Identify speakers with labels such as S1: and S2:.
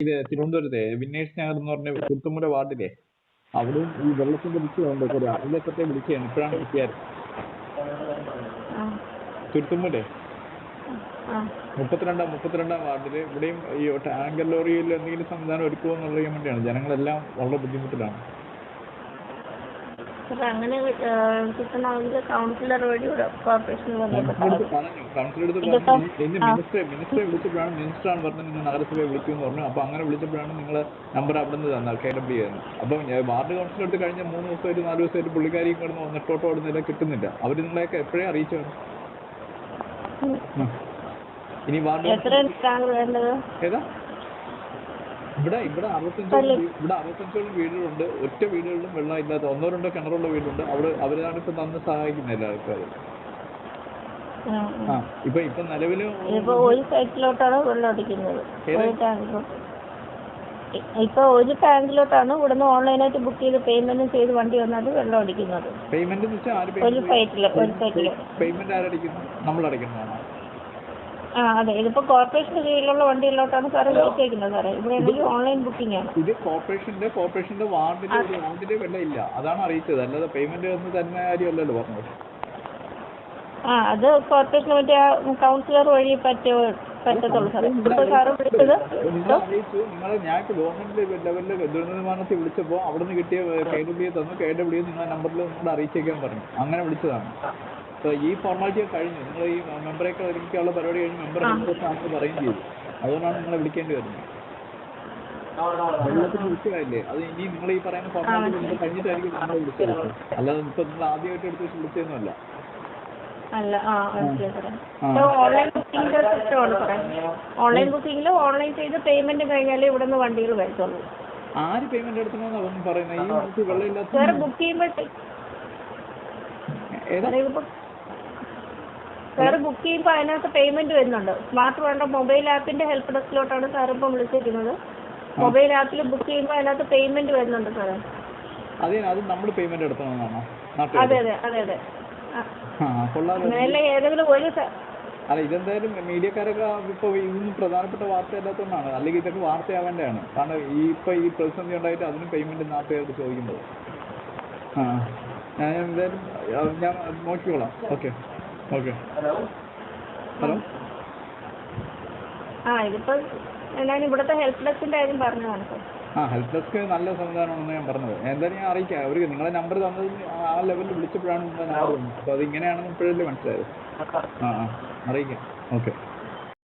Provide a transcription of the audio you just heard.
S1: ഇത് തിരുവനന്തപുരത്തെ വിന്നേഴ്സ് നഗർ എന്ന് പറഞ്ഞ കുത്തുമുല വാർഡിലെ അവിടെയും ഈ വെള്ളത്തിന്റെ വിഷയമുണ്ട്. ഒരു അതിലൊക്കെ വിളിക്കുകയാണ്. ഇപ്പോഴാണ് കിട്ടിയാൽ തുരുത്തുമുല്ലേ 32 വാർഡില് ഇവിടെയും ഈ ടാങ്കർ ലോറിയിൽ എന്തെങ്കിലും സംവിധാനം ഒരുക്കുമോ എന്നുള്ളതിന് വേണ്ടിയാണ്. ജനങ്ങളെല്ലാം വളരെ ബുദ്ധിമുട്ടിലാണ്.
S2: അങ്ങനെ കിട്ടണമെങ്കിൽ കൗൺസിലർ വഴി കോർപ്പറേഷനിൽ
S1: കൗൺസിലടുത്ത് പറഞ്ഞു. മിനിസ്റ്ററെ വിളിച്ചപ്പോഴാണ് മിനിസ്റ്ററാണ് പറഞ്ഞത് നിങ്ങൾ നഗരസഭയെ വിളിക്കുമെന്ന് പറഞ്ഞു. അപ്പൊ അങ്ങനെ വിളിച്ചപ്പോഴാണ് നിങ്ങൾ നമ്പർ അവിടെ നിന്ന് തന്നത് KWA. അപ്പം വാർഡ് കൗൺസിലർ എടുത്ത് കഴിഞ്ഞ 3 ദിവസമായിട്ട് 4 ദിവസമായിട്ട് പുള്ളിക്കാരിയും കിടന്ന് നെട്ടോട്ടോ ഓടുന്നില്ല, കിട്ടുന്നില്ല. അവർ നിങ്ങളെയൊക്കെ എപ്പോഴേ അറിയിച്ചാണ്. ഇനി വാർഡ് ഏതാ ഇവിടെ 65 വീടുകളുണ്ട്. ഒറ്റ വീടുകളിലും വെള്ളം ഇല്ലാത്ത 1-2 കിണറുള്ള വീടുണ്ട്. അവരാണ് ഇപ്പൊ തന്ന് സഹായിക്കുന്നില്ല ആൾക്കാർ. ഇപ്പൊ നിലവില്
S2: ഒരു സൈറ്റിലോട്ടാണ് വെള്ളം അടിക്കുന്നത്. ഇപ്പൊ ഒരു ടാങ്കിലോട്ടാണ് ഇവിടുന്ന് ഓൺലൈനായിട്ട് ബുക്ക് ചെയ്ത് പേയ്മെന്റ് ചെയ്ത് വണ്ടി വന്നത് വെള്ളം അടിക്കുന്നത്.
S1: പേയ്മെന്റ്
S2: ഒരു സൈറ്റില്
S1: പേയ്മെന്റ് ആരടിക്കുന്നു? നമ്മൾ അടയ്ക്കുന്നതാണോ?
S2: അതെ, ഇതിപ്പോ കോർപ്പറേഷന്റെ കീഴിലുള്ള വണ്ടികളിലോട്ടാണ് സാറ് വിളിച്ചേക്കുന്നത് സാറേ. ഇവിടെ ഓൺലൈൻ ബുക്കിംഗ് ആണ്.
S1: ഇത് കോർപ്പറേഷന്റെ വാർഡിന്റെ വെള്ളം ഇല്ല, അതാണ് അറിയിച്ചത്. അല്ലാതെ പേയ്മെന്റ് ഒന്ന് തന്നെ കാര്യമല്ലല്ലോ പറഞ്ഞത്.
S2: അത് കോർപ്പറേഷൻ മറ്റേ കൗൺസിലർ വഴി പറ്റത്തുള്ളൂ സാറേ. ഇപ്പൊ സാറ് വിളിച്ചത്
S1: ഞാൻ ഇപ്പൊ ഗവൺമെന്റ് ലെവലില് ദുരന്ത നിവാരണത്തിൽ വിളിച്ചപ്പോ അവിടെ നിന്ന് കിട്ടിയ KWA തന്നു. KWA നിങ്ങളെ നമ്പറിൽ നിങ്ങളോട് അറിയിച്ചേക്കാൻ പറഞ്ഞു. അങ്ങനെ വിളിച്ചതാണ്. അപ്പോൾ ഈ ഫോർമാലിറ്റി കഴിഞ്ഞു. നിങ്ങൾ ഈ മെമ്പറേക്ക് ഒരുമിക്കാനുള്ള പരിപാടി കഴിഞ്ഞ് മെമ്പർ ആണെന്ന് പറയുകയും ചെയ്തു. അതുകൊണ്ടാണ് നിങ്ങളെ വിളിക്കേണ്ടി വരുന്നത്. വെള്ളത്തിന് വിളിച്ചതല്ലേ, അത് ഇനി നിങ്ങൾ ഈ പറയുന്ന ഫോർമാലിറ്റി കഴിഞ്ഞിട്ടായിരിക്കും നിങ്ങളെ വിളിച്ചത്. അല്ലാതെ ഇപ്പൊ നിങ്ങൾ ആദ്യമായിട്ട് എടുത്ത് വെച്ച് വിളിച്ചതൊന്നുമല്ല.
S2: ഓൺലൈൻ ബുക്കിംഗിന്റെ സിസ്റ്റമാണ് സാറേ. ഓൺലൈൻ ബുക്കിംഗിൽ ഓൺലൈൻ ചെയ്ത് പേയ്മെന്റ് കഴിഞ്ഞാലേ ഇവിടെ നിന്ന് വണ്ടികൾ വരത്തുള്ളൂ.
S1: ആര് പേയ്മെന്റ് എടുക്കണമെന്നാണ് അതൊന്നും പറയുന്നത്? ഈ വെള്ളം ഇല്ലാത്ത
S2: സാറ് ബുക്ക് ചെയ്യുമ്പോൾ സാറ് ബുക്ക് ചെയ്യുമ്പോൾ അതിനകത്ത് പേയ്മെന്റ് വരുന്നുണ്ട്. സ്മാർട്ട് വേണ്ട മൊബൈൽ ആപ്പിന്റെ ഹെൽപ്പ് ഡെസ്കിലോട്ടാണ് സാർ ഇപ്പം വിളിച്ചിരിക്കുന്നത്. മൊബൈൽ ആപ്പിൽ ബുക്ക് ചെയ്യുമ്പോൾ അതിനകത്ത് പേയ്മെന്റ് വരുന്നുണ്ട് സാറേ.
S1: അത് നമ്മൾ പേയ്മെന്റ് എടുക്കണമെന്നാണോ?
S2: അതെ. അങ്ങനെയല്ല ഏതെങ്കിലും ഒരു
S1: അല്ല, ഇതെന്തായാലും മീഡിയക്കാരൊക്കെ ഇപ്പൊ ഇതൊന്നും പ്രധാനപ്പെട്ട വാർത്ത അല്ലാത്തതുകൊണ്ടാണ്. അല്ലെങ്കിൽ ഇതൊക്കെ വാർത്തയാവേണ്ടതാണ്. കാരണം ഇപ്പൊ ഈ പ്രതിസന്ധി ഉണ്ടായിട്ട് അതിനും പേയ്മെന്റ് നാട്ടുകാർക്ക് ചോദിക്കുന്നത്. ഞാൻ എന്തായാലും ഞാൻ നോക്കിക്കോളാം. ഓക്കെ. ഹലോ.
S2: ഇതിപ്പോ ഞാൻ ഇവിടുത്തെ ഹെൽപ്പ് ഡെസ്കിന്റെ കാര്യം പറഞ്ഞതാണ് സാർ.
S1: ഹെൽപ്പ് ഡെസ്ക് നല്ല സംവിധാനമാണെന്ന് ഞാൻ പറഞ്ഞത്. എന്തായാലും ഞാൻ അറിയിക്കാം. അവർക്ക് നിങ്ങളെ നമ്പർ തന്നത് ആ ലെവലിൽ വിളിച്ചപ്പോഴാണ് നിങ്ങളെ നമ്പർ തന്നത്. അപ്പോൾ അത് ഇങ്ങനെയാണെന്ന് ഇപ്പോഴല്ലേ മനസ്സിലായത്. അറിയിക്കാം. ഓക്കെ.